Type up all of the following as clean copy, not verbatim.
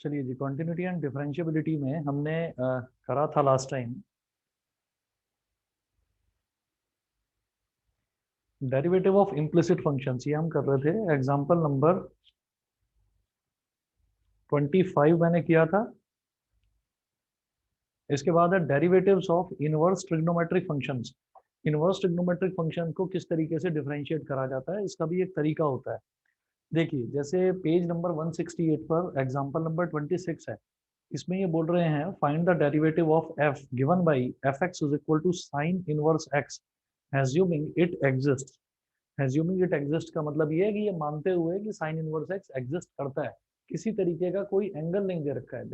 चलिए जी, continuity and differentiability में हमने करा था last time derivative of implicit functions. ये हम कर रहे थे, एग्जांपल नंबर 25 मैंने किया था। इसके बाद है derivatives of inverse trigonometric functions. Inverse trigonometric function को किस तरीके से डिफरेंशिएट करा जाता है, इसका भी एक तरीका होता है। देखिए, जैसे पेज नंबर 168 पर एग्जांपल नंबर 26 है। इसमें ये बोल रहे हैं find the derivative of f given by fx is equal to sine inverse x assuming it exist. Assuming it exist का मतलब ये है कि ये मानते हुए कि साइन इनवर्स x एग्जिस्ट करता है। किसी तरीके का कोई एंगल नहीं दे रखा है।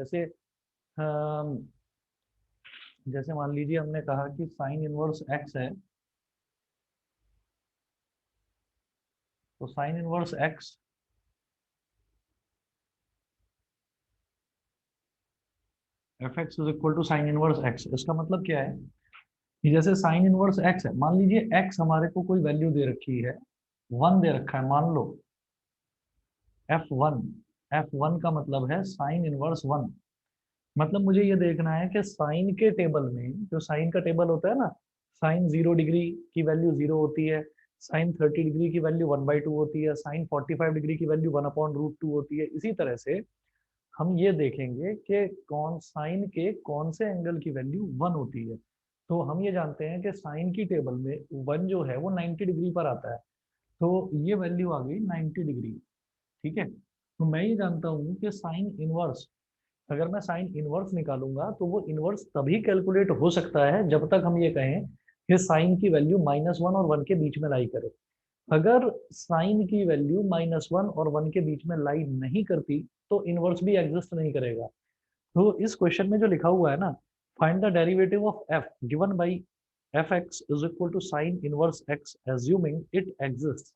जैसे मान लीजिए हमने कहा कि साइन इनवर्स x है, तो sine inverse x fx is equal to sine inverse x। इसका मतलब क्या है कि जैसे साइन इनवर्स x है, मान लीजिए x हमारे को कोई वैल्यू दे रखी है, 1 दे रखा है मान लो, F1। F1 का मतलब है साइन इनवर्स 1। मतलब मुझे ये देखना है कि साइन के टेबल में, जो साइन का टेबल होता है ना, साइन 0 डिग्री की वैल्यू 0 होती है, साइन 30 डिग्री की वैल्यू 1/2 होती है, साइन 45 डिग्री की वैल्यू 1/√2 होती है। इसी तरह से हम ये देखेंगे कि कौन साइन के कौन से एंगल की वैल्यू 1 होती है। तो हम ये जानते हैं कि साइन की टेबल में 1 जो है वो 90 डिग्री पर आता है। तो ये वैल्यू आ गई 90 डिग्री। ठीक है, तो मैं ये जानता हूँ कि साइन इनवर्स, अगर मैं साइन इनवर्स निकालूंगा तो वो इनवर्स तभी कैलकुलेट हो सकता है जब तक हम ये कहें कि साइन की वैल्यू -1 और 1 के बीच में लाई करे। अगर साइन की वैल्यू -1 और 1 के बीच में लाई नहीं करती तो इनवर्स भी एग्जिस्ट नहीं करेगा। तो इस क्वेश्चन में जो लिखा हुआ है ना, find the derivative of f given by fx is equal to sine inverse x assuming it exist.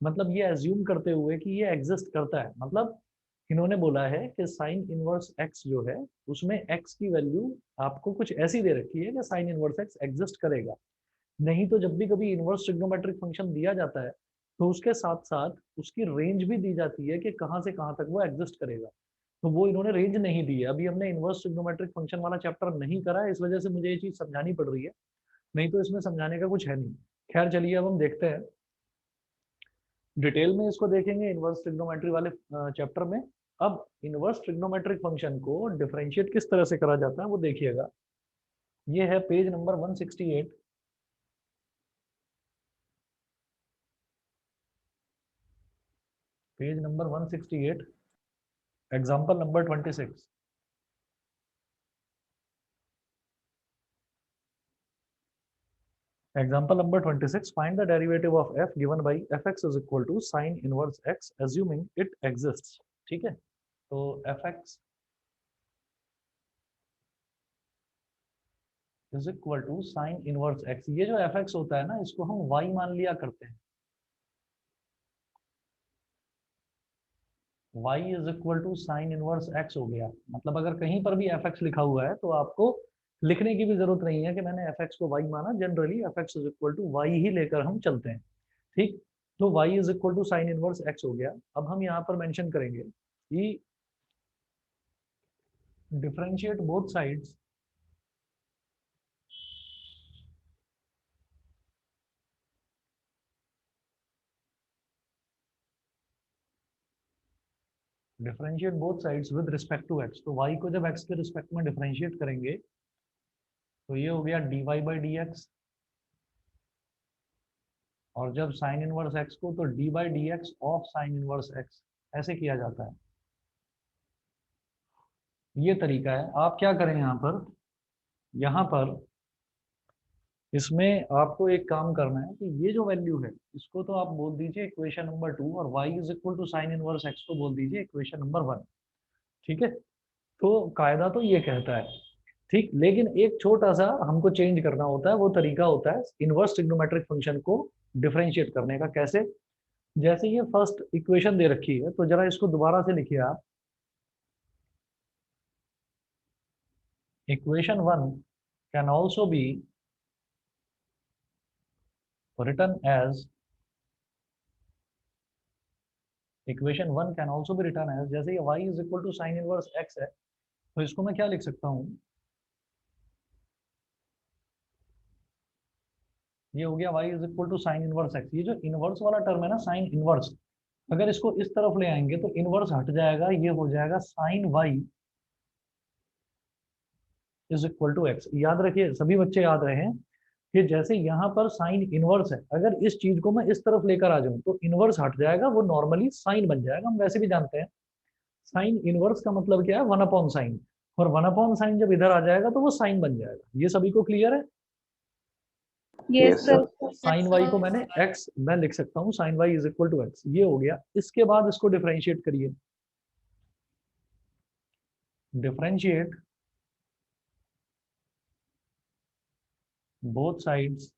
मतलब ये एज्यूम करते हुए कि ये एग्जिस्ट करता है। मतलब इन्होंने बोला है कि साइन इनवर्स x जो है उसमें x की वैल्यू आपको कुछ ऐसी दे रखी है कि साइन इनवर्स x एग्जिस्ट करेगा। नहीं तो जब भी कभी इनवर्स ट्रिग्नोमेट्रिक फंक्शन दिया जाता है तो उसके साथ साथ उसकी रेंज भी दी जाती है कि कहाँ से कहाँ तक वो एग्जिस्ट करेगा। तो वो इन्होंने रेंज नहीं दी है। अभी हमने इनवर्स ट्रिग्नोमेट्रिक फंक्शन वाला चैप्टर नहीं करा है, इस वजह से मुझे ये चीज समझानी पड़ रही है, नहीं तो इसमें समझाने का कुछ है नहीं। खैर चलिए, अब हम देखते हैं डिटेल में, इसको देखेंगे इनवर्स ट्रिग्नोमेट्री वाले चैप्टर में। अब इनवर्स ट्रिग्नोमेट्रिक फंक्शन को डिफरेंशिएट किस तरह से करा जाता है वो देखिएगा। ये है page number 168। Page number 168, example number 26। Example number 26, find the derivative of f given by fx is equal to sin inverse x assuming it exists। ठीक है, तो fx is equal to sin inverse x, ये जो fx होता है ना, इसको हम y मान लिया करते हैं। y is equal to sin inverse x हो गया। मतलब अगर कहीं पर भी fx लिखा हुआ है तो आपको लिखने की भी जरूरत नहीं है कि मैंने fx को y माना। Generally fx is equal to y ही लेकर हम चलते हैं। ठीक, तो y is equal to sin inverse x हो गया। अब हम यहाँ पर मेंशन करेंगे कि differentiate both sides, differentiate both sides with respect to x। तो y को जब x के रिस्पेक्ट में डिफरेंशिएट करेंगे तो ये हो गया dy बाई डी एक्स, और जब साइन इनवर्स x को तो d by d x of sign inverse x, ऐसे किया जाता है। ये तरीका है। आप क्या करें यहाँ पर, यहाँ पर इसमें आपको एक काम करना है कि ये जो वैल्यू है इसको तो आप बोल दीजिए इक्वेशन नंबर 2, और y is equal to sine inverse x को बोल दीजिए इक्वेशन नंबर 1। ठीक है, तो कायदा तो ये कहता है। ठीक, लेकिन एक छोटा सा हमको चेंज करना होता है, वो तरीका होता है इनवर्स ट्रिग्नोमेट्रिक फंक्शन को डिफरेंशिएट करने का। कैसे, जैसे ये फर्स्ट इक्वेशन दे रखी है तो जरा इसको दोबारा से लिखिए आप। Equation 1 can also be written as equation 1 can also be written as, जैसे ये y is equal to sine inverse x है, तो इसको मैं क्या लिख सकता हूँ, ये हो गया y is equal to sine inverse x। ये जो इनवर्स वाला टर्म है ना, साइन इनवर्स, अगर इसको इस तरफ ले आएंगे तो इनवर्स हट जाएगा, ये हो जाएगा sine y is equal to x। याद रखिए, सभी बच्चे याद रहे कि जैसे यहाँ पर साइन इनवर्स है, अगर इस चीज को मैं इस तरफ लेकर आ जाऊं तो इनवर्स हट जाएगा, वो नॉर्मली साइन बन जाएगा। हम वैसे भी जानते हैं साइन इनवर्स का मतलब क्या है, 1/sin, और 1/sin जब इधर आ जाएगा तो वो साइन बन जाएगा। ये सभी को क्लियर है? Yes sir. साइन वाई को मैंने x मैं लिख सकता हूँ, sine y is equal to x, ये हो गया। इसके बाद इसको डिफरेंशिएट करिए, differentiate both sides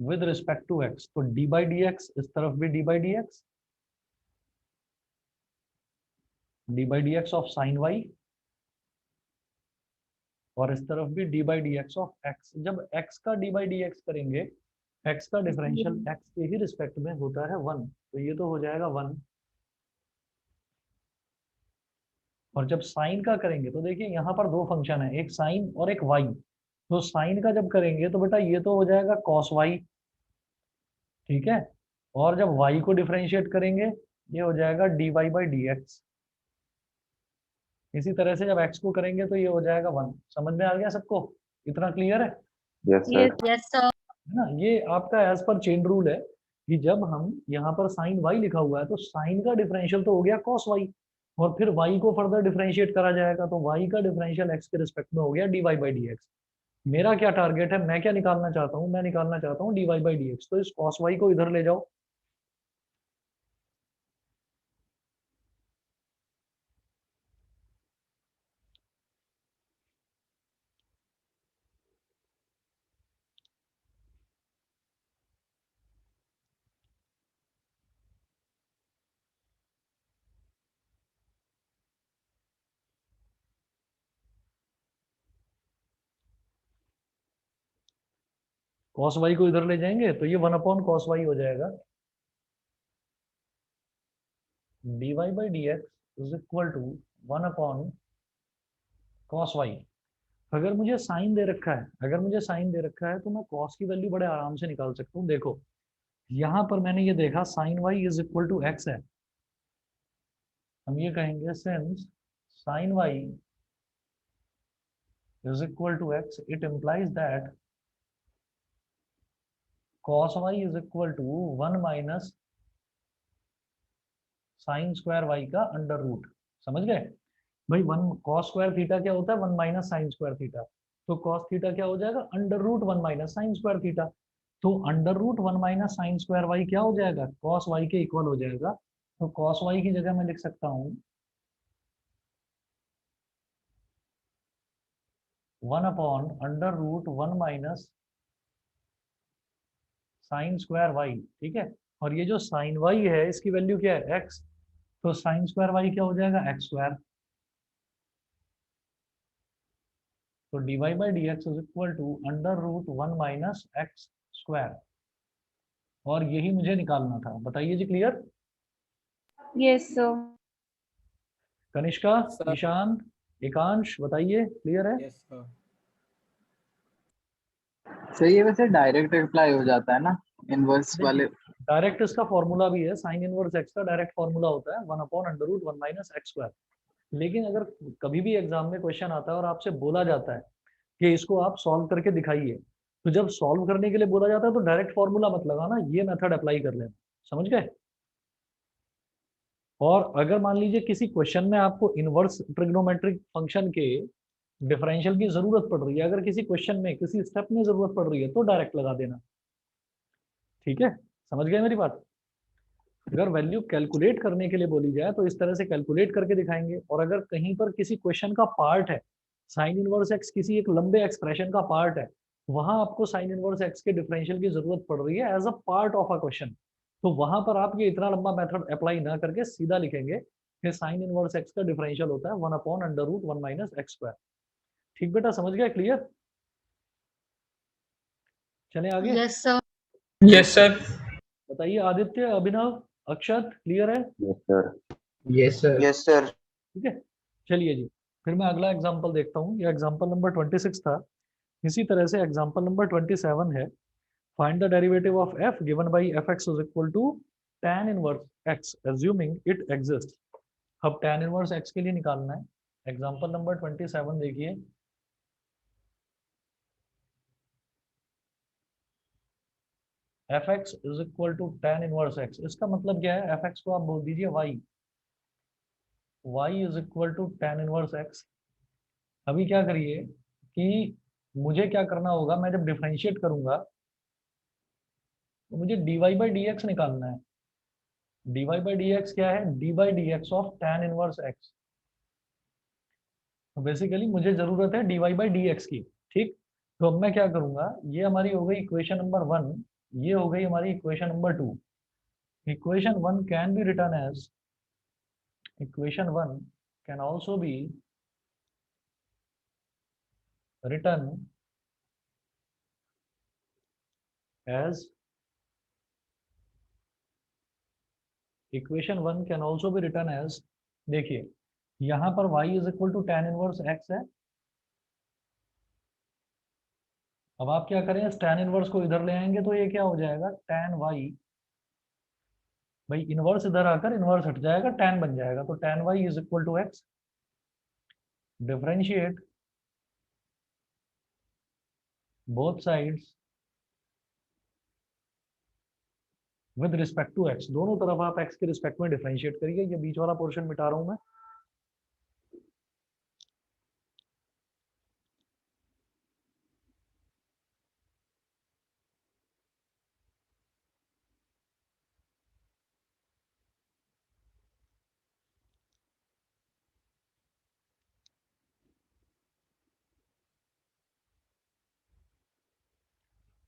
with respect to x, तो d बाई डी एक्स, इस तरफ भी d by d x, d by d x of sine y, और इस तरफ भी d by d x of x। जब x का d बाई डी एक्स करेंगे, x का डिफरेंशियल x के ही रिस्पेक्ट में होता है 1, तो ये तो हो जाएगा 1। और जब साइन का करेंगे तो देखिए यहाँ पर दो फंक्शन है, एक साइन और एक वाई, तो साइन का जब करेंगे तो बेटा ये तो हो जाएगा कॉस वाई, ठीक है, और जब वाई को डिफरेंशिएट करेंगे ये हो जाएगा d y by d x. इसी तरह से जब x को करेंगे तो ये हो जाएगा 1। समझ में आ गया सबको? इतना क्लियर है? Yes sir. Yes sir. है ना? ये आपका एज पर चेन रूल है कि जब हम यहाँ पर साइन वाई लिखा हुआ है तो साइन का डिफरेंशियल तो हो गया कॉस वाई, और फिर वाई को फर्दर डिफरेंशिएट करा जाएगा तो वाई का डिफरेंशियल एक्स के रिस्पेक्ट में हो गया d y by d x. मेरा क्या टारगेट है, मैं क्या निकालना चाहता हूँ, मैं निकालना चाहता हूँ d y by d x, तो इस कॉस वाई को इधर ले जाओ, कॉस वाई को इधर ले जाएंगे तो ये 1 अपॉन कॉस वाई हो जाएगा, d y by d x is equal to 1 upon cos y. अगर मुझे साइन दे रखा है, अगर मुझे साइन दे रखा है तो मैं कॉस की वैल्यू बड़े आराम से निकाल सकता हूँ। देखो यहाँ पर मैंने ये देखा sine y is equal to x है, हम ये कहेंगे since sine y is equal to x it implies that cos y is equal to 1 minus sine square y का अंडर रूट। समझ गए भाई? 1 cos स्क्वायर थीटा क्या होता है, 1 माइनस साइन स्क्वायर थीटा, तो cos थीटा क्या हो जाएगा, under root 1 minus sine square theta, तो under root 1 minus sine square y क्या हो जाएगा, cos वाई के इक्वल हो जाएगा। तो cos वाई की जगह मैं लिख सकता हूँ 1 upon under root 1 minus sine square y, ठीक है। और ये जो साइन वाई है इसकी वैल्यू क्या है, एक्स, तो साइन स्क्वायर वाई क्या हो जाएगा, एक्स स्क्वायर, तो d y by d x is equal to under root 1 minus x square, और यही मुझे निकालना था। बताइए जी, clear? Yes sir. Kanishka, Ishan, Ekansh, बताइए क्लियर है? Yes sir. सही है, वैसे डायरेक्ट अप्लाई हो जाता है ना इनवर्स वाले। डायरेक्ट इसका फॉर्मूला भी है, साइन इनवर्स एक्स का डायरेक्ट फॉर्मूला होता है 1 upon under root 1 minus x square. लेकिन अगर कभी भी एग्जाम में क्वेश्चन आता है और आपसे बोला जाता है कि इसको आप सॉल्व करके दिखाइए, तो जब सॉल्व करने के लिए बोला जाता है तो डायरेक्ट फॉर्मूला मत लगाना, ये मेथड अप्लाई कर लेना। समझ गए? और अगर मान लीजिए किसी क्वेश्चन में आपको इनवर्स ट्रिग्नोमेट्रिक फंक्शन के डिफरेंशियल की जरूरत पड़ रही है, अगर किसी क्वेश्चन में किसी स्टेप में जरूरत पड़ रही है तो डायरेक्ट लगा देना, ठीक है? समझ गए मेरी बात? अगर वैल्यू कैलकुलेट करने के लिए बोली जाए तो इस तरह से कैलकुलेट करके दिखाएंगे, और अगर कहीं पर किसी क्वेश्चन का पार्ट है, साइन इनवर्स एक्स किसी एक लंबे एक्सप्रेशन का पार्ट है, वहां आपको साइन इनवर्स एक्स के डिफरेंशियल की जरूरत पड़ रही है as a part of a question, तो वहां पर आप ये इतना लंबा मेथड अप्लाई ना करके सीधा लिखेंगे कि साइन इनवर्स एक्स का डिफरेंशियल होता है 1 upon under root 1 minus x square. ठीक बेटा, समझ गया? क्लियर? चले आगे। Yes sir. Yes sir. बताइए आदित्य, अभिनव, अक्षत, क्लियर है? Yes sir. Yes sir. Yes sir. ठीक है, चलिए जी, फिर मैं अगला एग्जांपल देखता हूँ। ये एग्जांपल नंबर 26 था। इसी तरह से एग्जांपल नंबर 27 है। Find the derivative of f given by fx is equal to tan inverse x assuming it exists। अब tan इनवर्स x के लिए निकालना है। एग्जांपल नंबर 27 देखिए। fx is equal to tan inverse x, इसका मतलब क्या है? fx को आप बोल दीजिए y, y is equal to tan inverse x। अभी क्या करिए कि मुझे क्या करना होगा, मैं जब डिफरेंशिएट करूंगा तो मुझे dy बाई डी एक्स निकालना है। dy बाई डी एक्स क्या है? D by d x of tan inverse x। तो बेसिकली मुझे जरूरत है dy बाई डी एक्स की। ठीक, तो अब मैं क्या करूंगा, ये हमारी हो गई इक्वेशन नंबर 1, ये हो गई हमारी equation number 2। Equation 1 can be written as, equation 1 can also be written as, equation 1 can also be written as, देखिए यहाँ पर y is equal to tan inverse x है। अब आप क्या करें, इस tan इनवर्स को इधर ले आएंगे तो ये क्या हो जाएगा? tan y, भाई इनवर्स इधर आकर इनवर्स हट जाएगा, tan बन जाएगा, तो tan y is equal to x। Differentiate both sides with respect to x, दोनों तरफ आप x के रिस्पेक्ट में डिफरेंशिएट करिए। ये बीच वाला पोर्शन मिटा रहा हूं मैं।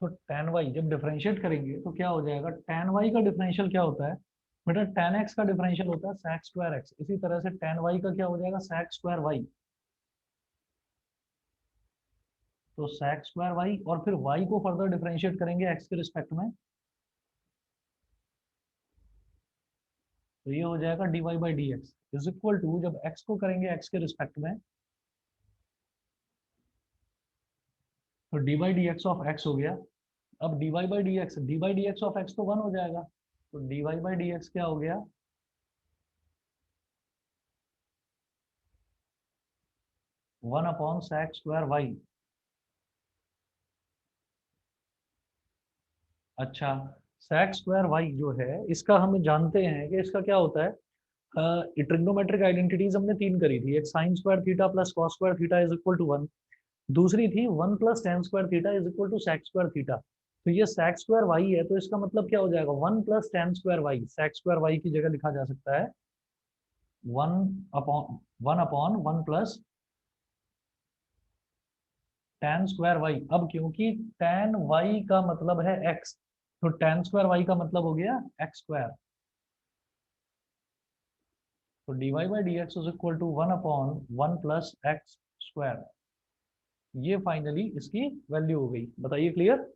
तो tan y जब डिफरेंशिएट करेंगे तो क्या हो जाएगा? tan y का डिफरेंशियल क्या होता है बेटा? tan x का डिफरेंशियल होता है sec स्क्वायर x। इसी तरह से tan y का क्या हो जाएगा? sec square y। तो sec स्क्वायर y, और फिर y को फर्दर डिफरेंशिएट करेंगे x के रिस्पेक्ट में, तो ये हो जाएगा dy by d x is equal to, जब x को करेंगे x के रिस्पेक्ट में तो dy by d x of x हो गया। अब dy by d x, d by d x of x तो 1 हो जाएगा, तो dy बाई डी एक्स क्या हो गया? 1 अपॉन sec स्क्वायर y। अच्छा, sec स्क्वायर y जो है इसका हम जानते हैं कि इसका क्या होता है। ट्रिग्नोमेट्रिक आइडेंटिटीज हमने 3 करी थी। एक sine square theta plus cos square theta is equal to 1, दूसरी थी 1 plus tan square theta is equal to sec square theta. तो ये sec स्क्वायर y है, तो इसका मतलब क्या हो जाएगा? 1 plus tan square y, sec square y की जगह लिखा जा सकता है 1 प्लस tan स्क्वायर y। अब क्योंकि tan y का मतलब है x, तो tan स्क्वायर y का मतलब हो गया x स्क्वायर। तो dy by d x is equal to 1 plus x square. ये फाइनली इसकी वैल्यू हो गई। बताइए, क्लियर?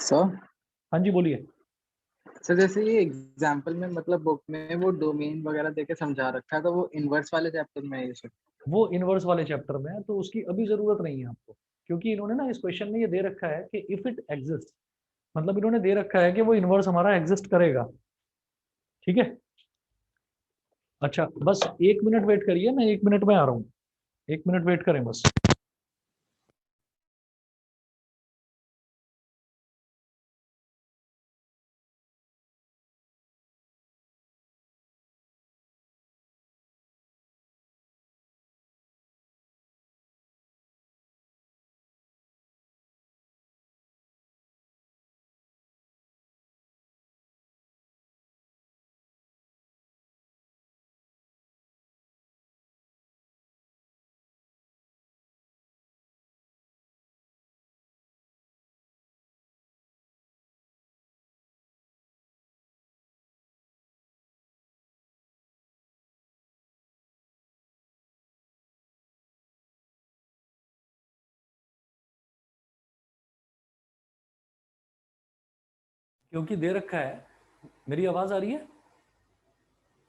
सर हाँ जी, बोलिए। सर जैसे ये एग्जाम्पल में मतलब बुक में वो डोमेन वगैरह देके समझा रखा है, तो वो इनवर्स वाले चैप्टर में है ये सब। वो इनवर्स वाले चैप्टर में है, तो उसकी अभी जरूरत नहीं है आपको, क्योंकि इन्होंने ना इस क्वेश्चन में ये दे रखा है कि इफ इट एग्जिस्ट, मतलब इन्होंने दे रखा है कि वो इनवर्स हमारा एग्जिस्ट करेगा। ठीक है, अच्छा बस 1 मिनट वेट करिए, मैं 1 मिनट में आ रहा हूँ। 1 मिनट वेट करें बस। क्योंकि दे रखा है, मेरी आवाज आ रही है?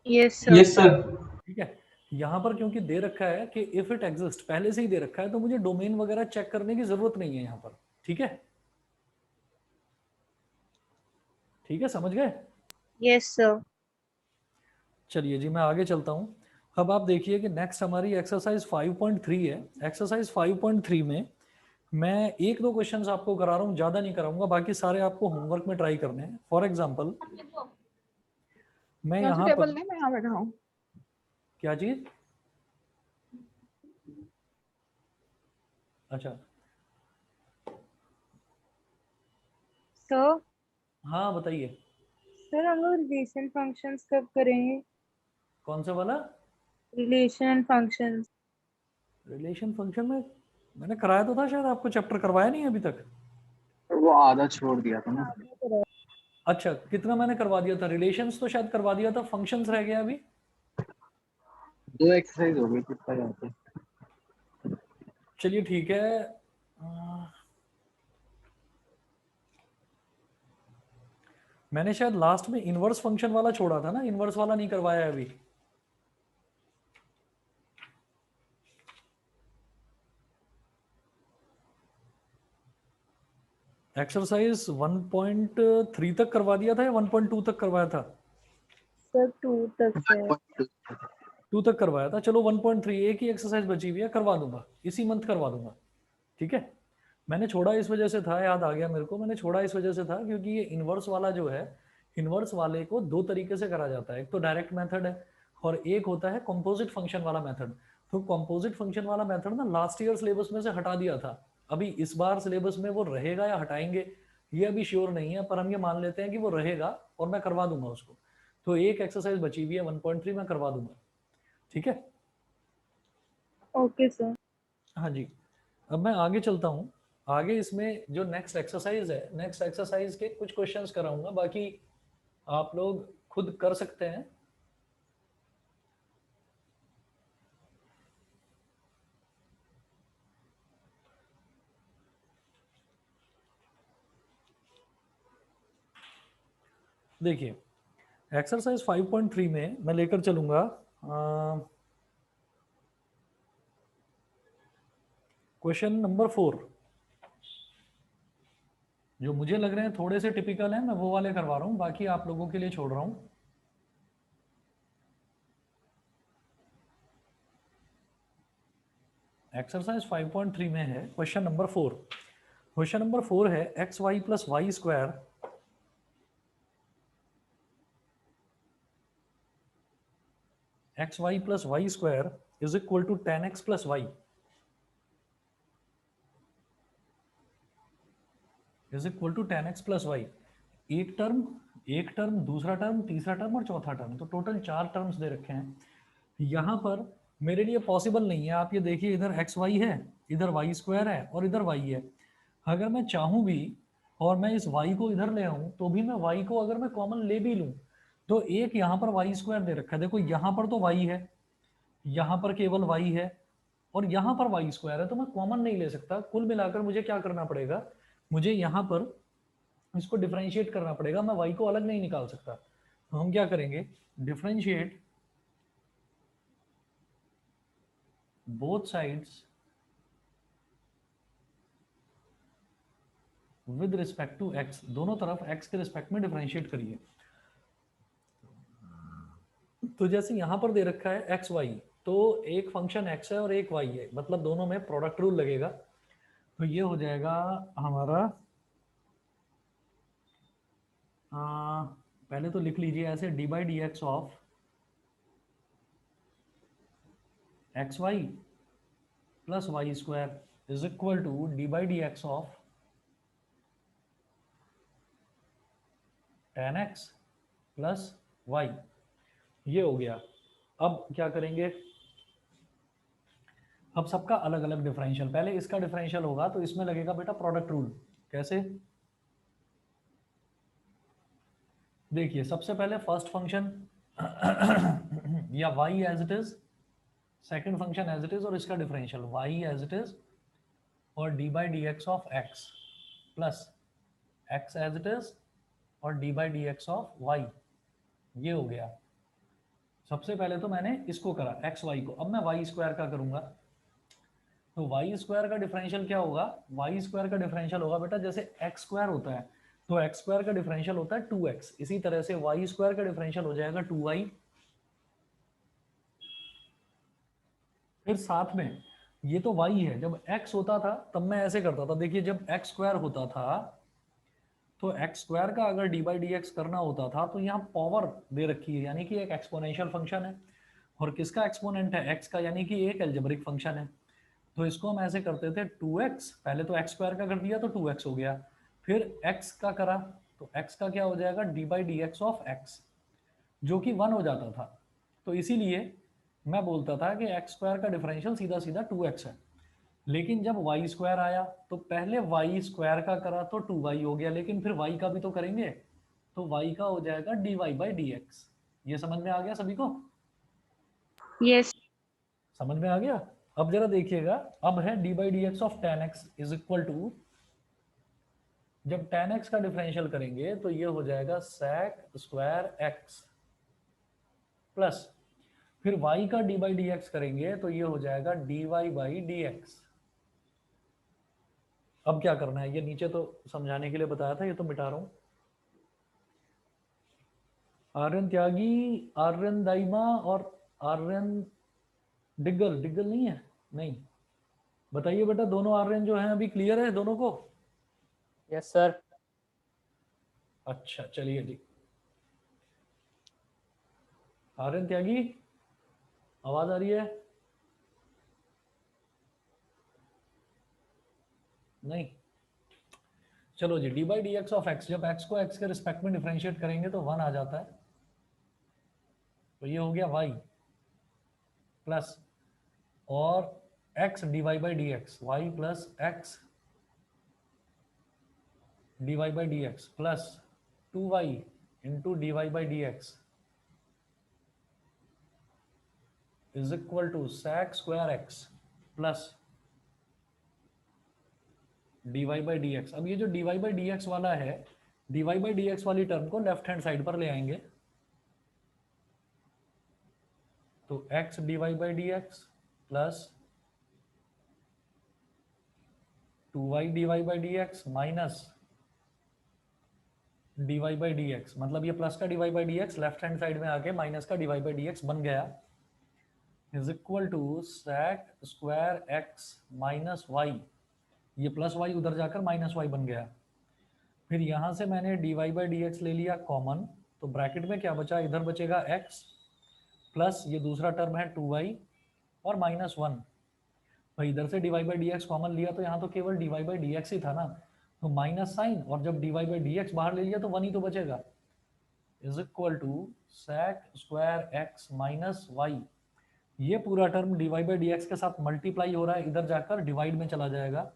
Yes, sir. Yes sir. ठीक है, यहाँ पर क्योंकि दे रखा है कि इफ इट एग्जिस्ट, पहले से ही दे रखा है, तो मुझे डोमेन वगैरह चेक करने की जरूरत नहीं है यहाँ पर। ठीक है, ठीक है, समझ गए? Yes, sir. चलिए जी, मैं आगे चलता हूँ। अब आप देखिए कि नेक्स्ट हमारी एक्सरसाइज 5.3 है। एक्सरसाइज 5.3 में मैं एक दो क्वेश्चंस आपको करा रहा हूँ, ज़्यादा नहीं कराऊंगा, बाकी सारे आपको होमवर्क में ट्राई करने हैं। फॉर एग्जाम्पल मैं यहाँ पर नहीं, मैं यहाँ बैठा हूँ। क्या चीज़? अच्छा, So, हाँ बताइए, sir, हम लोग रिलेशन फंक्शंस कब करेंगे? कौन सा वाला? Relation functions. रिलेशन फंक्शन में मैंने कराया तो था शायद, आपको चैप्टर करवाया नहीं अभी तक? वो आधा छोड़ दिया था ना। अच्छा, कितना मैंने करवा दिया था? रिलेशंस तो शायद करवा दिया था, फंक्शंस रह गया अभी। 2 एक्सरसाइज हो गई कितना जाते। चलिए ठीक है, अ, मैंने शायद लास्ट में इनवर्स फंक्शन वाला छोड़ा था ना, इनवर्स वाला नहीं करवाया है अभी। एक्सरसाइज 1.3 तक करवा दिया था या 1.2 तक करवाया था? सर 2 तक है। 2 तक करवाया था। चलो 1.3, एक ही एक्सरसाइज बची हुई है, करवा दूंगा, इसी मंथ करवा दूंगा। ठीक है, मैंने छोड़ा इस वजह से था, याद आ गया मेरे को, मैंने छोड़ा इस वजह से था क्योंकि ये इनवर्स वाला जो है, इनवर्स वाले को दो तरीके से करा जाता है। एक तो डायरेक्ट मेथड है और एक होता है कंपोजिट फंक्शन वाला मेथड। तो कंपोजिट फंक्शन वाला मेथड ना लास्ट ईयर सिलेबस में से हटा दिया था। अभी इस बार सिलेबस में वो रहेगा या हटाएंगे ये अभी श्योर नहीं है, पर हम ये मान लेते हैं कि वो रहेगा और मैं करवा दूंगा उसको। तो एक एक्सरसाइज बची हुई है 1.3, मैं करवा दूंगा। ठीक है, ओके सर। हाँ जी। अब मैं आगे चलता हूँ। आगे इसमें जो नेक्स्ट एक्सरसाइज है, नेक्स्ट एक्सरसाइज के कुछ क्वेश्चंस कराऊंगा, बाकी आप लोग खुद कर सकते हैं। देखिए, एक्सरसाइज 5.3 में मैं लेकर चलूंगा क्वेश्चन नंबर 4। जो मुझे लग रहे हैं थोड़े से टिपिकल हैं, मैं वो वाले करवा रहा हूँ, बाकी आप लोगों के लिए छोड़ रहा हूँ। एक्सरसाइज 5.3 में है क्वेश्चन नंबर 4। क्वेश्चन नंबर 4 है x y plus y square x y plus y square is equal to 10x plus y is equal to 10x plus y. एक टर्म, दूसरा टर्म, तीसरा टर्म और चौथा टर्म, तो total 4 terms दे रखे हैं। यहाँ पर मेरे लिए पॉसिबल नहीं है। आप ये देखिए, इधर एक्स वाई है, इधर वाई स्क्वायर है और इधर वाई है। अगर मैं चाहूँ भी और मैं इस वाई को इधर ले आऊँ तो भी मैं वाई को अगर मैं कॉमन ले भी लूँ तो एक यहाँ पर वाई स्क्वायर दे रखा है। देखो यहाँ पर तो वाई है, यहाँ पर केवल वाई है और यहाँ पर वाई स्क्वायर है, तो मैं कॉमन नहीं ले सकता। कुल मिलाकर मुझे क्या करना पड़ेगा, मुझे यहाँ पर इसको डिफरेंशिएट करना पड़ेगा, मैं वाई को अलग नहीं निकाल सकता। तो हम क्या करेंगे, differentiate both sides with respect to x. दोनों तरफ एक्स के रिस्पेक्ट में डिफरेंशिएट करिए। तो जैसे यहाँ पर दे रखा है एक्स वाई, तो एक फंक्शन एक्स है और एक वाई है, मतलब दोनों में प्रोडक्ट रूल लगेगा। तो ये हो जाएगा हमारा पहले तो लिख लीजिए ऐसे, d by d x of x y plus y square is equal to d by d x of 10x plus y. ये हो गया। अब क्या करेंगे, अब सबका अलग अलग डिफरेंशियल, पहले इसका डिफरेंशियल होगा तो इसमें लगेगा बेटा प्रोडक्ट रूल। कैसे, देखिए सबसे पहले फर्स्ट फंक्शन या y as it is, second function as it is और इसका differential y as it is और d by d x of x plus x as it is और d by d x of y, ये हो गया। सबसे पहले तो मैंने इसको करा एक्स वाई को, अब मैं वाई स्क्वायर का करूंगा। तो वाई स्क्वायर का डिफरेंशियल क्या होगा? वाई स्क्वायर का डिफरेंशियल होगा बेटा, जैसे एक्स स्क्वायर होता है तो एक्स स्क्वायर का डिफरेंशियल होता है 2x, इसी तरह से वाई स्क्वायर का डिफरेंशियल हो जाएगा 2y। फिर साथ में ये तो y है, जब x होता था तब मैं ऐसे करता था, देखिए जब x स्क्वायर होता था तो x स्क्वायर का अगर डी बाई डी एक्स करना होता था तो यहाँ पावर दे रखी है, यानी कि एक एक्सपोनेंशियल फंक्शन है, और किसका एक्सपोनेंट है? x का, यानी कि एक एल्जेब्रिक फंक्शन है। तो इसको हम ऐसे करते थे 2x, पहले तो x स्क्वायर का कर दिया तो 2x हो गया, फिर x का करा तो x का क्या हो जाएगा? D by d x of x, जो कि 1 हो जाता था। तो इसीलिए मैं बोलता था कि x स्क्वायर का डिफरेंशियल सीधा सीधा 2x है। लेकिन जब y स्क्वायर आया तो पहले y स्क्वायर का करा तो 2y हो गया, लेकिन फिर y का भी तो करेंगे, तो y का हो जाएगा dy बाई डी एक्स। ये समझ में आ गया सभी को? यस। समझ में आ गया? अब जरा देखिएगा, अब है d by d x of tan x is equal to, जब टेन एक्स का डिफरेंशियल करेंगे तो ये हो जाएगा sec स्क्वायर एक्स, प्लस फिर y का डी बाई डी एक्स करेंगे तो ये हो जाएगा dy बाई डी एक्स। अब क्या करना है, ये नीचे तो समझाने के लिए बताया था, ये तो मिटा रहा हूं। आर्यन त्यागी, आर्यन दाइमा और आर्यन डिग्गल, डिग्गल नहीं है? नहीं, बताइए बेटा, दोनों आर्यन जो हैं अभी क्लियर है दोनों को? Yes sir. अच्छा चलिए जी। आर्यन त्यागी, आवाज आ रही है? नहीं, चलो जी। D by d x of x, जब एक्स को एक्स के रिस्पेक्ट में डिफरेंशिएट करेंगे तो 1 आ जाता है, तो ये हो गया y प्लस और x d y by d x, y plus x d y by d x plus 2y into d y by d x is equal to sec square x plus d y by d x. अब ये जो d y by d x वाला है, d y by d x वाली term को left hand side पर ले आएंगे, तो x d y by d x plus 2y d y by d x minus d y by d x, मतलब ये प्लस का d y by d x left hand side में आके minus का d y by d x बन गया, is equal to sec square x minus y, ये plus y उधर जाकर माइनस वाई बन गया। फिर यहाँ से मैंने d y by d x ले लिया कॉमन, तो ब्रैकेट में क्या बचा? इधर बचेगा x प्लस ये दूसरा टर्म है 2y और माइनस 1। भाई इधर से d y by d x common लिया तो यहाँ तो केवल d y by d x ही था ना, तो माइनस साइन, और जब d y by d x बाहर ले लिया तो 1 ही तो बचेगा, is equal to sec square x minus y. ये पूरा term d y by d x के साथ मल्टीप्लाई हो रहा है, इधर जाकर डिवाइड में चला जाएगा,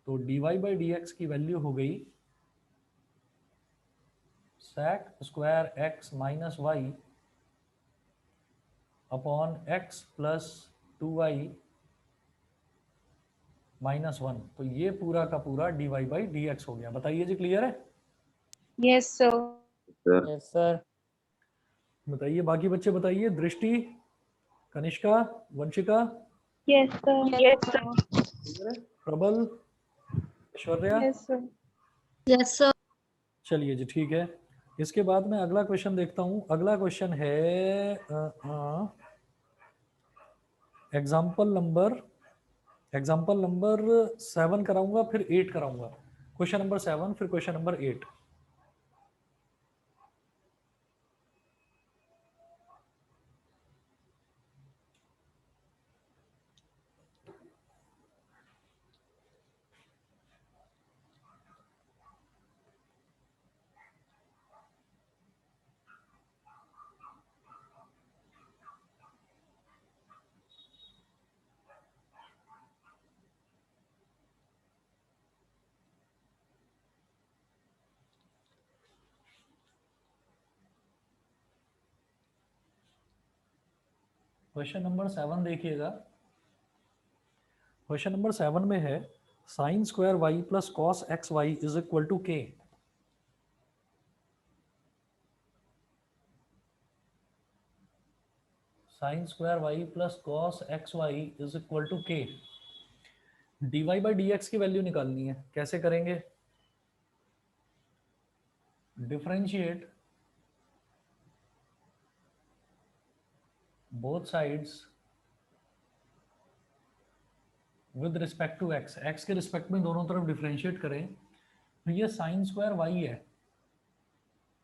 तो d y by d x की वैल्यू हो गई sec square x minus y upon x plus 2y minus 1। तो ये पूरा का पूरा d y by d x हो गया। बताइए जी, क्लियर है? Yes sir. Yes sir. बताइए बाकी बच्चे, बताइए Drishti, Kanishka, Vanshika, yes sir. Yes sir. Prabal, Aishwarya, yes sir. Yes sir. चलिए जी ठीक है। इसके बाद मैं अगला क्वेश्चन देखता हूँ। अगला क्वेश्चन है एग्जाम्पल नंबर 7 कराऊंगा, फिर 8 कराऊंगा। क्वेश्चन नंबर 7 फिर क्वेश्चन नंबर 8। क्वेश्चन नंबर 7 देखिएगा। क्वेश्चन नंबर 7 में है sine square y plus cos x y is equal to k. Sine square y plus cos x y is equal to k. D y by d x की value निकालनी है, कैसे करेंगे? Differentiate both sides with respect to x, x के respect में दोनों तरफ differentiate करें। तो ये साइन स्क्वायर वाई है,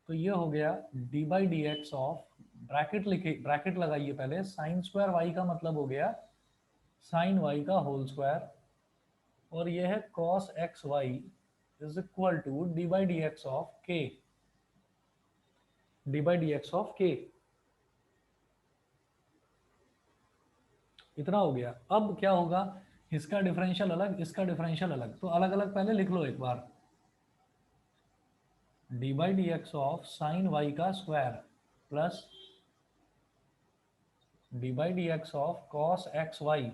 तो ये हो गया d by d x of, bracket लिखे, ब्रैकेट लगाइए पहले, साइन स्क्वायर वाई का मतलब हो गया साइन वाई का होल स्क्वायर, और ये है cos x y is equal to d by d x of k, d by d x of k. इतना हो गया। अब क्या होगा, इसका डिफरेंशियल अलग, इसका डिफरेंशियल अलग, तो अलग अलग पहले लिख लो एक बार। D by d x of sine y का square plus d by d x of cos x y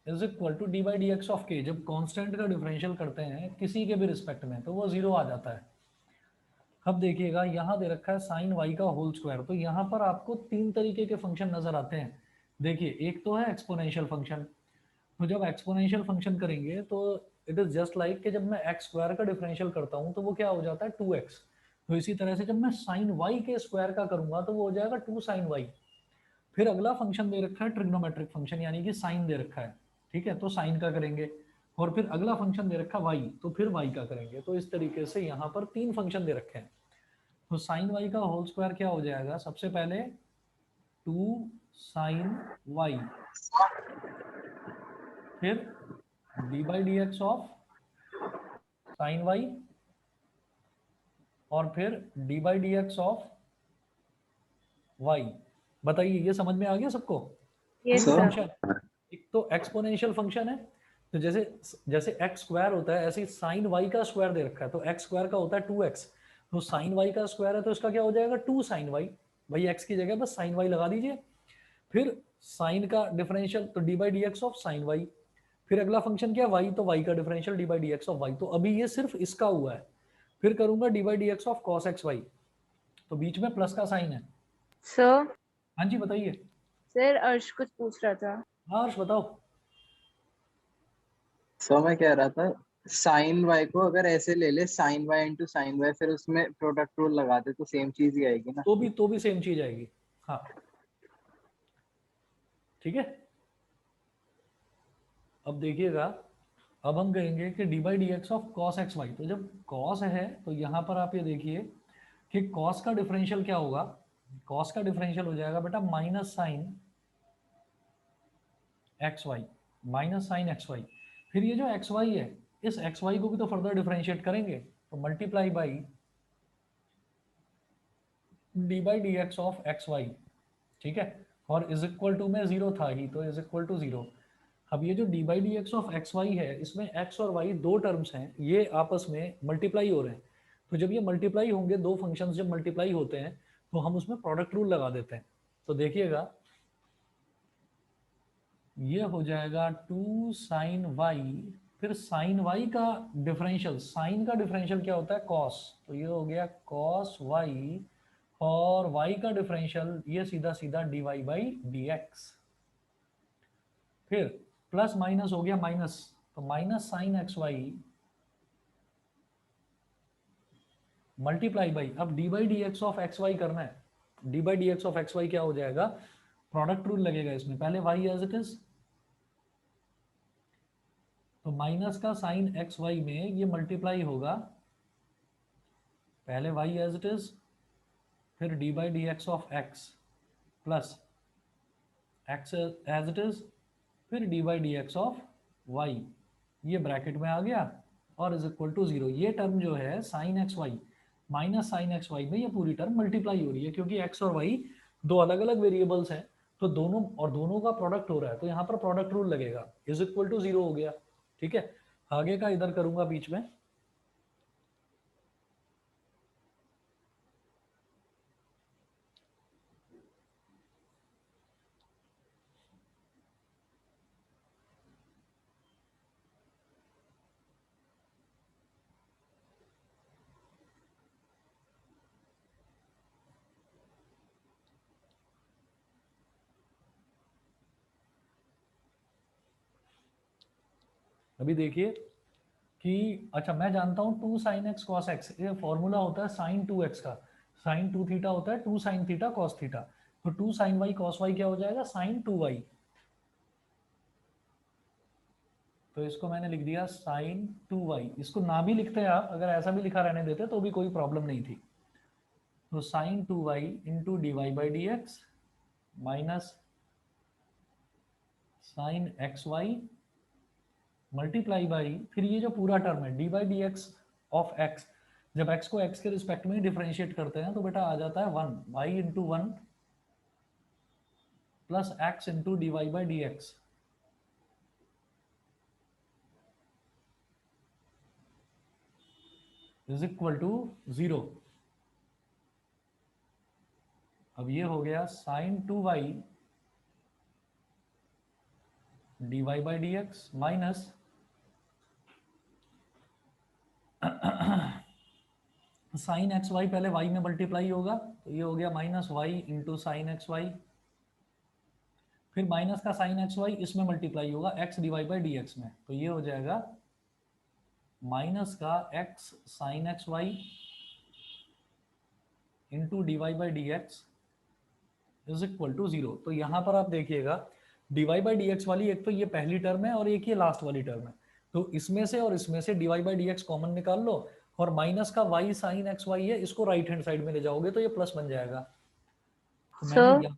is equal to d by d x of k. जब कांस्टेंट का डिफरेंशियल करते हैं किसी के भी रिस्पेक्ट में तो वो जीरो आ जाता है। अब देखिएगा यहाँ दे रखा है साइन वाई का होल स्क्वायर, तो यहाँ पर आपको तीन तरीके के फंक्शन नजर आते हैं। देखिए, एक तो है एक्सपोनेंशियल फंक्शन, तो जब एक्सपोनेंशियल फंक्शन करेंगे तो इट इज जस्ट लाइक कि जब मैं एक्स स्क्वायर का डिफरेंशियल करता हूँ तो वो क्या हो जाता है 2x। तो इसी तरह से जब मैं साइन वाई के स्क्वायर का करूंगा तो वो हो जाएगा 2 साइन वाई। फिर अगला फंक्शन दे रखा है ट्रिग्नोमेट्रिक फंक्शन, यानी कि साइन दे रखा है, ठीक है, तो साइन का करेंगे। और फिर अगला फंक्शन दे रखा वाई, तो फिर वाई का करेंगे। तो इस तरीके से यहाँ पर तीन फंक्शन दे रखे हैं। तो साइन वाई का होल स्क्वायर क्या हो जाएगा, सबसे पहले 2 साइन वाई, फिर d by d x of sine y, और फिर d by d x of y. बताइए, ये समझ में आ गया सबको? Yes sir. सर। फंक्शन, एक तो एक्सपोनेंशियल फंक्शन है, तो जैसे जैसे एक्स स्क्वायर होता है ऐसे ही साइन वाई का स्क्वायर दे रखा है, तो एक्स स्क्वायर का होता है 2x, तो साइन वाई का स्क्वायर है तो इसका क्या हो जाएगा 2 साइन वाई। भाई एक्स की जगह बस साइन वाई लगा दीजिए। फिर साइन का डिफरेंशियल तो d by d x of sine y, फिर अगला फंक्शन क्या, वाई, तो वाई का differential d by d x of y. तो अभी ये सिर्फ इसका हुआ है, फिर करूंगा d by d x of cos x y, तो बीच में प्लस का साइन है। सर, हाँ जी बताइए। सर अर्श कुछ पूछ रहा था। हाँ हर्ष बताओ। सो मैं कह रहा था साइन वाई को अगर ऐसे ले ले sine y into sine y, फिर उसमें प्रोडक्ट रूल लगा दे तो सेम चीज ही आएगी ना। तो भी सेम चीज आएगी। हाँ ठीक है। अब देखिएगा, अब हम कहेंगे कि d by d x of cos x y, तो जब कॉस है तो यहाँ पर आप ये देखिए कि कॉस का डिफरेंशियल क्या होगा, कॉस का डिफरेंशियल हो जाएगा बेटा minus sine x y, minus sine x y. फिर ये जो एक्स वाई है, इस एक्स वाई को भी तो फर्दर डिफरेंशिएट करेंगे, तो multiply by d by d x of x y, ठीक है। और इज इक्वल टू में जीरो था ही, तो इज इक्वल टू जीरो। अब ये जो d by d x of x y है, इसमें एक्स और वाई दो टर्म्स हैं, ये आपस में मल्टीप्लाई हो रहे हैं। तो जब ये मल्टीप्लाई होंगे, दो फंक्शंस जब मल्टीप्लाई होते हैं तो हम उसमें प्रोडक्ट रूल लगा देते हैं। तो देखिएगा, ये हो जाएगा 2 साइन वाई, फिर साइन वाई का डिफरेंशियल, साइन का डिफरेंशियल क्या होता है कॉस, तो ये हो गया कॉस वाई, और वाई का डिफरेंशियल ये सीधा सीधा d y by d x. फिर प्लस माइनस हो गया माइनस, तो minus sine x y multiply by, अब d by d x of x y करना है, d by d x of x y क्या हो जाएगा, प्रोडक्ट रूल लगेगा इसमें, पहले वाई एज इट इज, तो माइनस का साइन एक्स वाई में ये मल्टीप्लाई होगा, पहले वाई एज इट इज, फिर d by d x of x plus x as it is, फिर d by d x of y, ये ब्रैकेट में आ गया, और इज इक्वल टू जीरो। ये टर्म जो है sine x y minus sine x y में, ये पूरी टर्म मल्टीप्लाई हो रही है, क्योंकि एक्स और वाई दो अलग अलग वेरिएबल्स हैं, तो दोनों और दोनों का प्रोडक्ट हो रहा है, तो यहाँ पर प्रोडक्ट रूल लगेगा, इज इक्वल टू जीरो हो गया, ठीक है। आगे का इधर करूंगा बीच में, अभी देखिए कि अच्छा मैं जानता हूँ 2 sin x cos x, ये फॉर्मूला होता है sin 2x का, sin 2 थीटा होता है 2 sin थीटा cos थीटा, तो 2 sin y cos y क्या हो जाएगा sin 2y, तो इसको मैंने लिख दिया sin 2y। इसको ना भी लिखते आप, अगर ऐसा भी लिखा रहने देते तो भी कोई प्रॉब्लम नहीं थी। तो sin 2y into d y by d x minus sine x y multiply by, फिर ये जो पूरा टर्म है d by d x of x, जब x को x के रिस्पेक्ट में डिफरेंशिएट करते हैं तो बेटा आ जाता है 1 y into 1 plus x into d y by d x is equal to 0। अब ये हो गया sine 2y d y by d x minus sine x y पहले y में मल्टीप्लाई होगा, तो ये हो गया minus y into sine x y, फिर माइनस का साइन एक्स वाई इसमें मल्टीप्लाई होगा x divide by d x में, तो ये हो जाएगा माइनस का x sine x y into d y by d x is equal to 0। तो यहाँ पर आप देखिएगा d y by d x वाली एक तो ये पहली टर्म है और एक ये लास्ट वाली टर्म है, तो इसमें से और इसमें से d y by d x common निकाल लो, और माइनस का y साइन एक्स वाई है इसको राइट हैंड साइड में ले जाओगे तो ये प्लस बन जाएगा। तो मैंने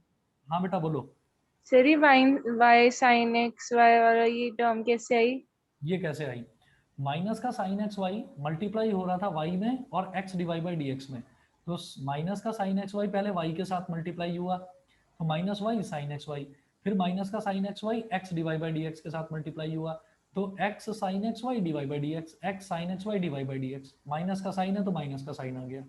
हाँ बेटा बोलो। सर ये y sin x y वाला ये टर्म कैसे आई? ये कैसे आई, माइनस का साइन एक्स वाई मल्टीप्लाई हो रहा था y में और x divide by d x में, तो माइनस का साइन एक्स वाई पहले y के साथ मल्टीप्लाई हुआ तो minus y sine x y, फिर माइनस का sine x y x divide by d x के साथ मल्टीप्लाई हुआ तो x sine x y divide by d x, x sine x y divide by d x, minus का sign है तो minus का साइन आ गया,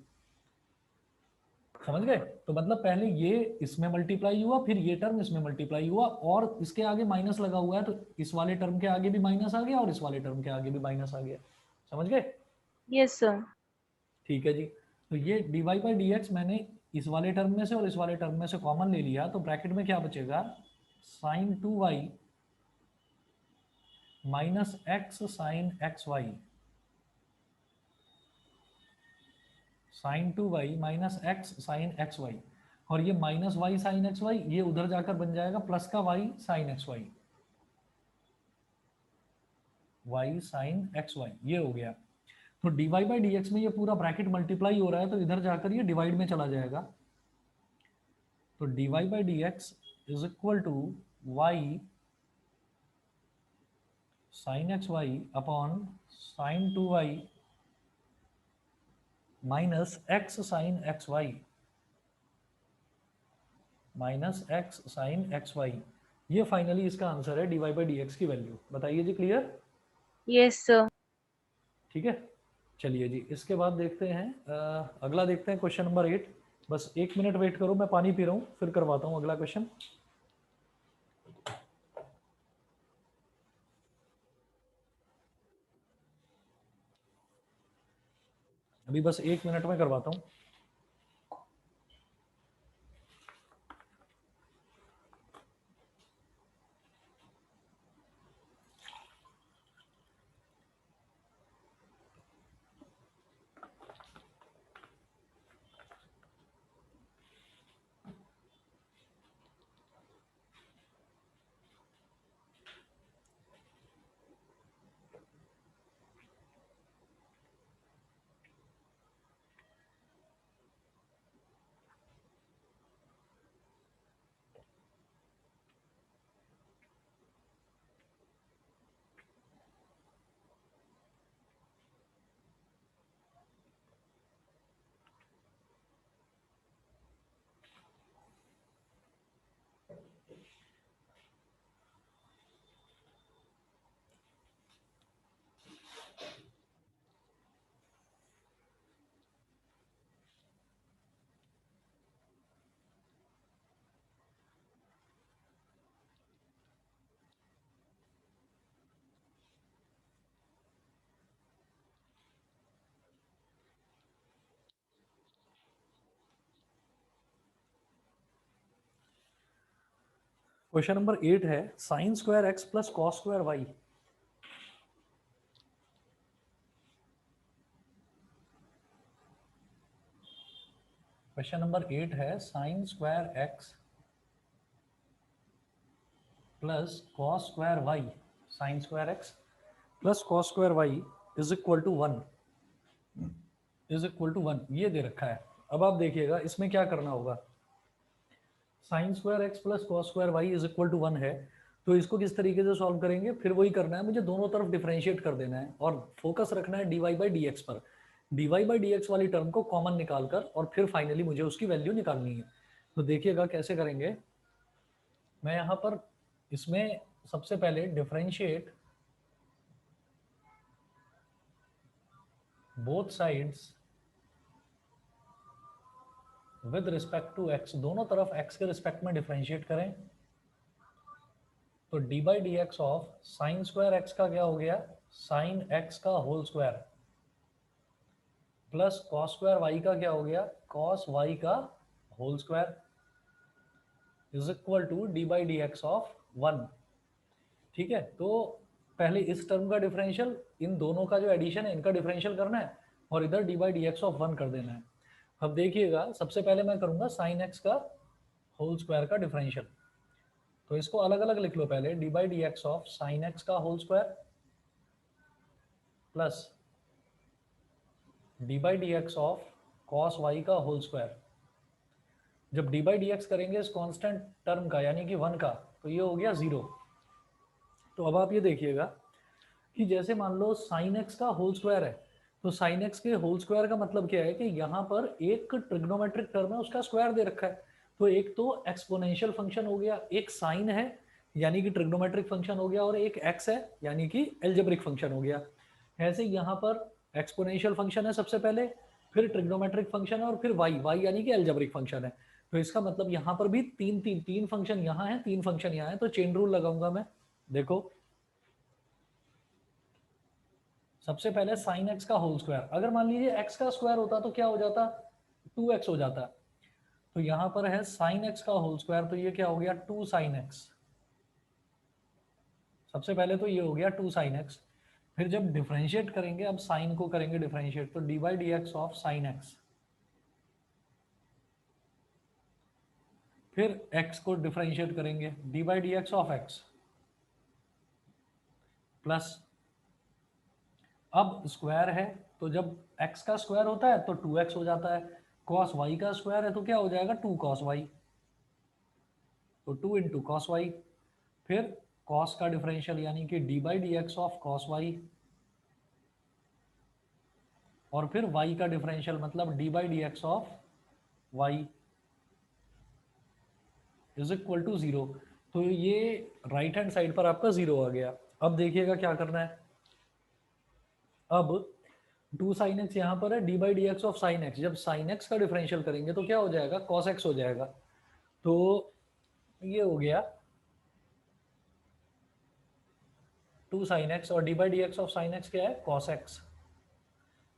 समझ गए। तो मतलब पहले ये इसमें मल्टीप्लाई हुआ, फिर ये टर्म इसमें मल्टीप्लाई हुआ और इसके आगे माइनस लगा हुआ है तो इस वाले टर्म के आगे भी माइनस आ गया और इस वाले टर्म के आगे भी माइनस आ गया, समझ गए। Yes sir. ठीक है जी, तो ये d y by d x मैंने इस वाले टर्म में से और इस वाले टर्म में से कॉमन ले लिया, तो ब्रैकेट में क्या बचेगा sine 2y minus x sine x y, sine 2y minus x sine x y, और ये minus y sine x y ये उधर जाकर बन जाएगा प्लस का y sine x y, y sine x y ये हो गया। तो d y by d x में ये पूरा ब्रैकेट मल्टीप्लाई हो रहा है तो इधर जाकर ये डिवाइड में चला जाएगा, तो d y by d x is equal to y sine x y upon sine 2y minus x sine x y minus x sine x y, ये फाइनली इसका आंसर है d y by d x की value. बताइए जी, clear? Yes sir. ठीक है, चलिए जी इसके बाद देखते हैं अगला देखते हैं क्वेश्चन नंबर 8। बस 1 मिनट वेट करो, मैं पानी पी रहा हूँ फिर करवाता हूँ अगला क्वेश्चन। अभी बस 1 मिनट में करवाता हूँ। क्वेश्चन नंबर 8 है sine square x plus cos square y. Question number 8 है sine square x plus cos square y, sine square x plus cos square y is equal to 1, ये दे रखा है। अब आप देखिएगा इसमें क्या करना होगा। Sine square x plus cos square y is equal to 1 है, तो इसको किस तरीके से सॉल्व करेंगे, फिर वही करना है, मुझे दोनों तरफ डिफरेंशिएट कर देना है और फोकस रखना है dy बाई डी एक्स पर। dy बाई डी एक्स वाली टर्म को कॉमन निकालकर और फिर फाइनली मुझे उसकी वैल्यू निकालनी है। तो देखिएगा कैसे करेंगे। मैं यहाँ पर इसमें सबसे पहले differentiate both sides with respect to x, दोनों तरफ x के रिस्पेक्ट में डिफरेंशिएट करें। तो d by d x of sine square x का क्या हो गया, साइन एक्स का whole square plus cos square y का क्या हो गया, कॉस वाई का whole square is equal to d by d x of 1। ठीक है, तो पहले इस टर्म का डिफरेंशियल, इन दोनों का जो एडिशन है इनका डिफरेंशियल करना है और इधर D by d x of 1 कर देना है। अब देखिएगा सबसे पहले मैं करूंगा साइन एक्स का होल स्क्वायर का डिफरेंशियल, तो इसको अलग अलग लिख लो। पहले d by d x of sine x का whole square plus d by d x of cos y का होल स्क्वायर। जब डी बाई डी एक्स करेंगे इस कांस्टेंट टर्म का यानी कि 1 का, तो ये हो गया 0। तो अब आप ये देखिएगा कि जैसे मान लो साइन एक्स का होल स्क्वायर है, तो साइन एक्स के होल स्क्वायर का मतलब क्या है कि यहाँ पर एक ट्रिग्नोमेट्रिक टर्म है उसका स्क्वायर दे रखा है। तो एक तो एक्सपोनेंशियल फंक्शन हो गया, एक साइन है यानी कि ट्रिग्नोमेट्रिक फंक्शन हो गया, और एक एक्स है यानी कि एल्जेब्रिक फंक्शन हो गया। ऐसे यहाँ पर एक्सपोनेंशियल फंक्शन है सबसे पहले, फिर ट्रिग्नोमेट्रिक फंक्शन है और फिर वाई यानी कि एल्जेब्रिक फंक्शन है। तो इसका मतलब यहाँ पर भी तीन फंक्शन यहाँ है, 3 फंक्शन यहाँ है। तो चेन रूल लगाऊंगा मैं। देखो सबसे पहले साइन एक्स का होल स्क्वायर, अगर मान लीजिए एक्स का स्क्वायर होता तो क्या हो जाता, 2x हो जाता। तो यहाँ पर है साइन एक्स का होल स्क्वायर, तो ये क्या हो गया 2 साइन एक्स। सबसे पहले तो ये हो गया 2 साइन एक्स, फिर जब डिफरेंशिएट करेंगे, अब साइन को करेंगे डिफरेंशिएट, तो d by d x of sine x, फिर x को डिफरेंशिएट करेंगे D by d x of x plus, अब स्क्वायर है तो जब x का स्क्वायर होता है तो 2x हो जाता है, कॉस y का स्क्वायर है तो क्या हो जाएगा 2 कॉस y, तो 2 इंटू कॉस वाई, फिर कॉस का डिफरेंशियल यानी कि d by d x of cos y, और फिर y का डिफरेंशियल मतलब d by d x of y is equal to 0। तो ये राइट हैंड साइड पर आपका 0 आ गया। अब देखिएगा क्या करना है। अब 2 साइन एक्स यहाँ पर है, d by d x of sine x, जब साइन एक्स का डिफरेंशियल करेंगे तो क्या हो जाएगा कॉस एक्स हो जाएगा। तो ये हो गया 2 साइन एक्स और d by d x of sine x क्या है cos x,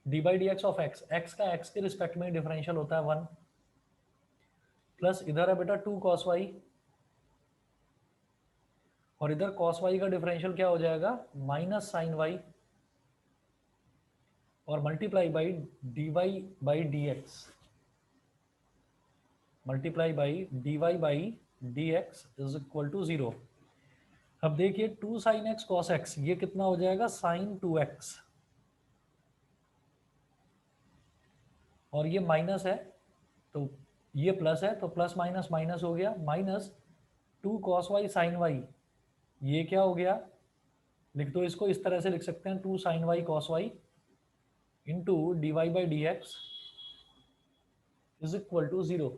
d by d x of x, x का एक्स के रिस्पेक्ट में डिफरेंशियल होता है 1, प्लस इधर है बेटा 2 कॉस वाई, और इधर कॉस वाई का डिफरेंशियल क्या हो जाएगा माइनस साइन वाई, और multiply by d y by d x, multiply by d y by d x is equal to 0। अब देखिए 2 साइन एक्स कॉस एक्स, ये कितना हो जाएगा साइन 2x, और ये माइनस है तो ये प्लस है, तो प्लस माइनस माइनस हो गया, minus 2 cos y sine y, ये क्या हो गया, लिख दो इसको इस तरह से लिख सकते हैं 2 sine y cos y into d y by d x is equal to 0।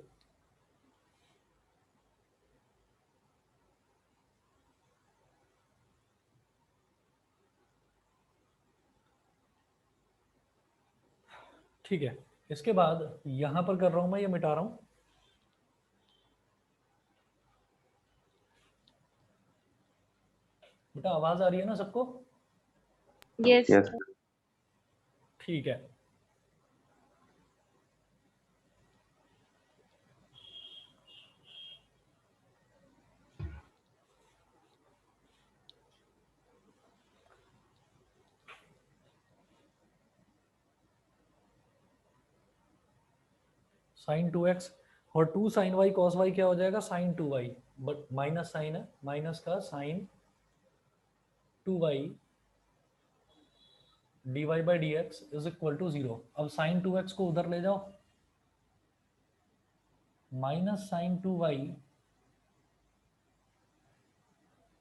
ठीक है, इसके बाद यहां पर कर रहा हूं मैं, ये मिटा रहा हूं। बेटा आवाज आ रही है ना सबको? Yes. Yes. ठीक है, साइन 2x, और 2 साइन वाई कॉस वाई क्या हो जाएगा, sine 2y, but minus sine है, माइनस का sine 2y dy by d x is equal to 0। अब साइन 2x को उधर ले जाओ, minus sine 2y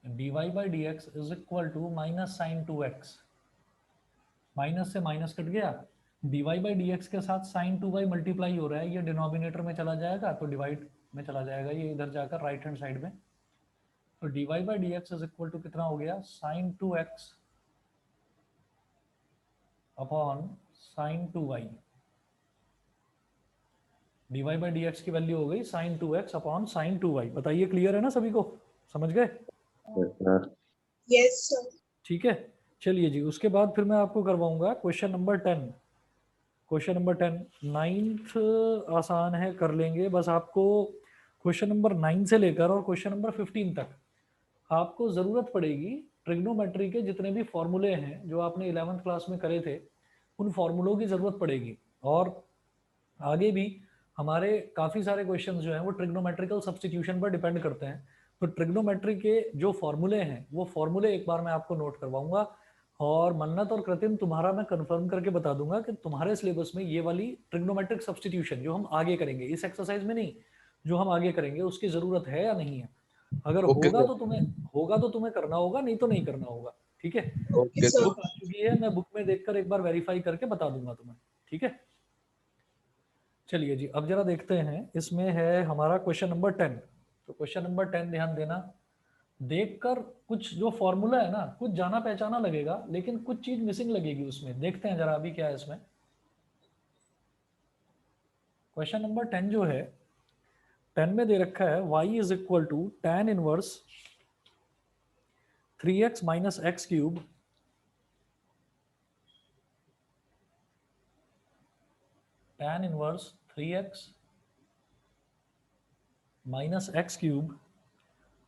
dy by d x is equal to minus sine 2x, minus से minus cut गया, dy by d x के साथ sign 2y multiply हो रहा है, ये डिनोमिनेटर में चला जाएगा तो डिवाइड में चला जाएगा, ये इधर जाकर राइट हैंड साइड में, तो dy by d x is equal to कितना हो गया, sine 2x upon sine 2y, dy by d x की वैल्यू हो गई sign 2x upon sine 2y। बताइए क्लियर है ना, सभी को समझ गए? Yes sir. ठीक है, चलिए जी, उसके बाद फिर मैं आपको करवाऊंगा question number 10। Question number 10 9th आसान है, कर लेंगे, बस आपको क्वेश्चन नंबर 9 से लेकर और क्वेश्चन नंबर 15 तक आपको ज़रूरत पड़ेगी ट्रिग्नोमेट्री के जितने भी फॉर्मूले हैं जो आपने 11th क्लास में करे थे, उन फॉर्मूलों की ज़रूरत पड़ेगी। और आगे भी हमारे काफ़ी सारे क्वेश्चंस जो हैं वो ट्रिग्नोमेट्रिकल सब्स्टिट्यूशन पर डिपेंड करते हैं, तो ट्रिग्नोमेट्री के जो फॉर्मूले हैं वो फॉर्मूले एक बार मैं आपको नोट करवाऊंगा, और मन्नत और कृतिम तुम्हारा मैं कंफर्म करके बता दूंगा कि तुम्हारे सिलेबस में ये वाली ट्रिग्नोमेट्रिक सब्स्टिट्यूशन जो हम आगे करेंगे, इस एक्सरसाइज में नहीं, जो हम आगे करेंगे उसकी ज़रूरत है या नहीं है। अगर होगा तो तुम्हें करना होगा, नहीं तो नहीं करना होगा। ठीक है, बुक आ चुकी है, मैं बुक में देखकर एक बार वेरीफाई करके बता दूंगा तुम्हें। ठीक है, चलिए जी, अब जरा देखते हैं, इसमें है हमारा क्वेश्चन नंबर 10। तो क्वेश्चन नंबर 10 ध्यान देना, देखकर कुछ जो फॉर्मूला है ना, कुछ जाना पहचाना लगेगा लेकिन कुछ चीज मिसिंग लगेगी उसमें। देखते हैं जरा अभी क्या है इसमें। क्वेश्चन नंबर 10 जो है, 10 में दे रखा है y is equal to tan inverse 3x minus x cube tan inverse 3x minus x cube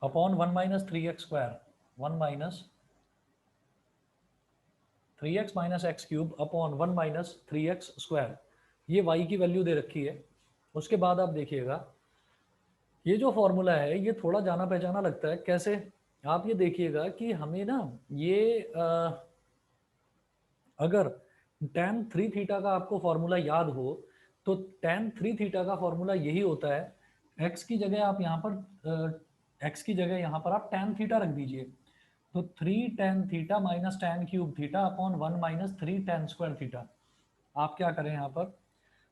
upon 1 minus 3x square, 1 minus 3x minus x cube upon 1 minus 3x square, ये y की value दे रखी है। उसके बाद आप देखिएगा ये जो फॉर्मूला है ये थोड़ा जाना पहचाना लगता है। कैसे? आप ये देखिएगा कि हमें ना ये अगर tan 3 थीटा का आपको फॉर्मूला याद हो तो tan 3 थीटा का फॉर्मूला यही होता है, x की जगह आप यहाँ पर x की जगह यहाँ पर आप tan थीटा रख दीजिए, तो 3 tan theta minus tan cube theta upon 1 minus 3 tan square theta. आप क्या करें, यहाँ पर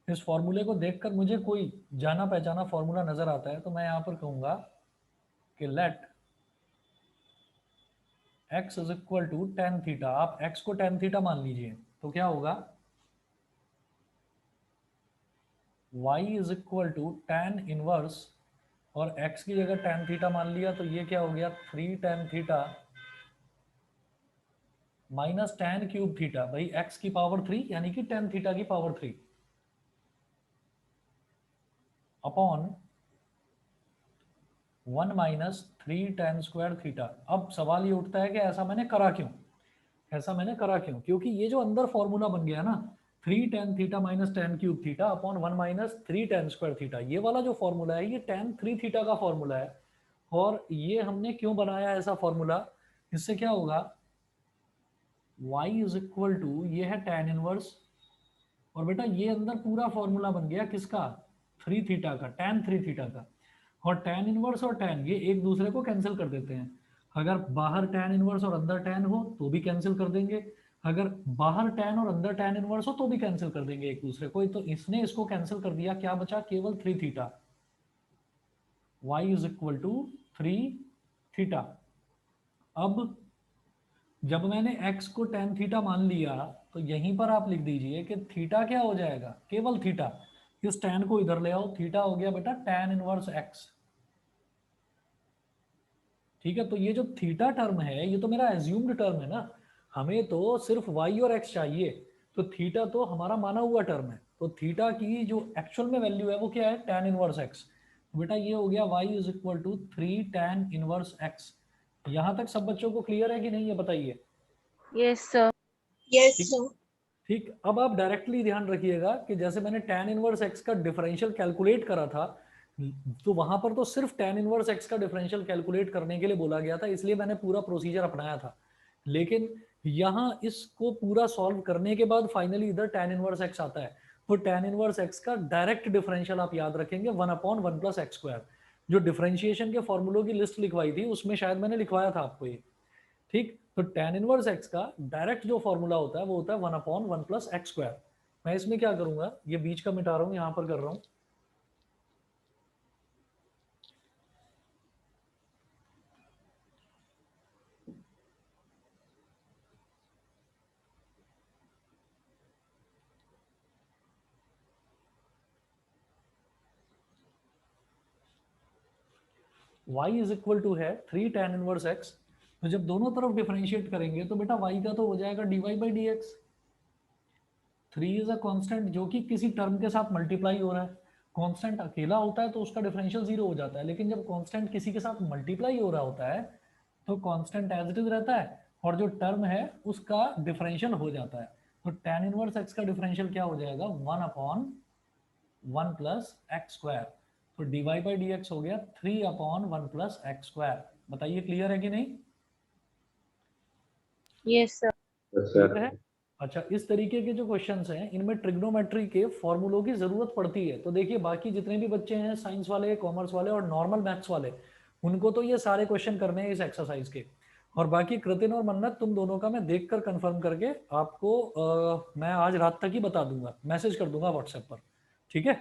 इस फॉर्मूले को देखकर मुझे कोई जाना पहचाना फॉर्मूला नजर आता है तो मैं यहाँ पर कहूँगा कि let x is equal to tan theta. आप x को tan थीटा मान लीजिए, तो क्या होगा y is equal to tan inverse, और x की जगह tan थीटा मान लिया तो ये क्या हो गया 3 tan theta minus tan cube theta, भाई x की पावर 3 यानी कि tan थीटा की power 3 upon 1 minus 3 tan square theta. अब सवाल ये उठता है कि ऐसा मैंने करा क्यों, क्योंकि ये जो अंदर फॉर्मूला बन गया ना 3 tan theta minus tan cube theta upon 1 minus 3 tan square theta, ये वाला जो फॉर्मूला है ये tan 3 थीटा का फॉर्मूला है। और ये हमने क्यों बनाया ऐसा फॉर्मूला, इससे क्या होगा y इज इक्वल टू, ये है tan इनवर्स, और बेटा ये अंदर पूरा फॉर्मूला बन गया किसका, 3 थीटा का, tan 3 थीटा का। और tan इनवर्स और tan ये एक दूसरे को कैंसिल कर देते हैं, अगर बाहर tan इनवर्स और अंदर tan हो तो भी कैंसिल कर देंगे, अगर बाहर tan और अंदर tan इनवर्स हो तो भी कैंसिल कर देंगे एक दूसरे को। तो इसने इसको कैंसिल कर दिया, क्या बचा केवल 3 theta, y is equal to 3 theta. अब जब मैंने x को tan थीटा मान लिया तो यहीं पर आप लिख दीजिए कि थीटा क्या हो जाएगा, केवल थीटा, इस tan को इधर ले आओ, थीटा हो गया बेटा tan इनवर्स x। ठीक है, तो ये जो थीटा टर्म है ये तो मेरा एज्यूम्ड टर्म है ना, हमें तो सिर्फ y और x चाहिए, तो थीटा तो हमारा माना हुआ टर्म है, तो थीटा की जो एक्चुअल में वैल्यू है वो क्या है tan इनवर्स x। तो बेटा ये हो गया y is equal to 3 tan inverse x। यहाँ तक सब बच्चों को क्लियर है कि नहीं, ये बताइए। Yes sir. Yes sir. ठीक, अब आप डायरेक्टली ध्यान रखिएगा कि जैसे मैंने tan इनवर्स x का डिफरेंशियल कैलकुलेट करा था, तो वहां पर तो सिर्फ tan इनवर्स x का डिफरेंशियल कैलकुलेट करने के लिए बोला गया था, इसलिए मैंने पूरा प्रोसीजर अपनाया था। लेकिन यहाँ इसको पूरा सॉल्व करने के बाद फाइनली इधर tan इनवर्स x आता है, तो tan इनवर्स x का डायरेक्ट डिफरेंशियल आप याद रखेंगे 1/1 + x²। जो डिफरेंशिएशन के फॉर्मूलों की लिस्ट लिखवाई थी उसमें शायद मैंने लिखवाया था आपको ये। ठीक, तो tan इनवर्स x का डायरेक्ट जो फॉर्मूला होता है वो होता है 1/1 + x²। मैं इसमें क्या करूंगा, ये बीच का मिटा रहा हूं, यहां पर कर रहा हूं। y = है 3 tan इनवर्स x। तो जब दोनों तरफ डिफरेंशिएट करेंगे तो बेटा y का तो हो जाएगा dy/dx। 3 इज अ कांस्टेंट जो कि किसी टर्म के साथ मल्टीप्लाई हो रहा है। कांस्टेंट अकेला होता है तो उसका डिफरेंशियल 0 हो जाता है, लेकिन जब कांस्टेंट किसी के साथ मल्टीप्लाई हो रहा होता है तो कांस्टेंट एज इट इज रहता है और जो टर्म है उसका डिफरेंशियल हो जाता है। तो tan इनवर्स x का डिफरेंशियल क्या हो जाएगा, 1/1 + x²। तो dy/dx हो गया 3/1 + x²। बताइए क्लियर है कि नहीं? Yes, sir. क्लियर है? अच्छा, इस तरीके के जो क्वेश्चंस हैं इनमें ट्रिग्नोमेट्री के फॉर्मूलों की जरूरत पड़ती है। तो देखिए बाकी जितने भी बच्चे हैं साइंस वाले, कॉमर्स वाले और नॉर्मल मैथ्स वाले, उनको तो ये सारे क्वेश्चन करने हैं इस एक्सरसाइज के। और बाकी कृतिन और मन्नत, तुम दोनों का मैं देखकर कंफर्म करके आपको मैं आज रात तक ही बता दूंगा, मैसेज कर दूंगा व्हाट्सएप पर। ठीक है?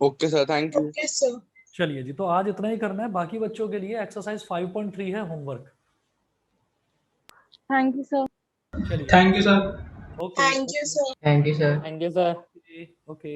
Okay sir, thank you. Okay sir. चलिए जी, तो आज इतना ही करना है। बाकी बच्चों के लिए एक्सरसाइज 5.3 है होमवर्क। Thank you, sir. चलिए, thank you sir. Okay thank you sir. Thank you sir. Thank you sir. Okay.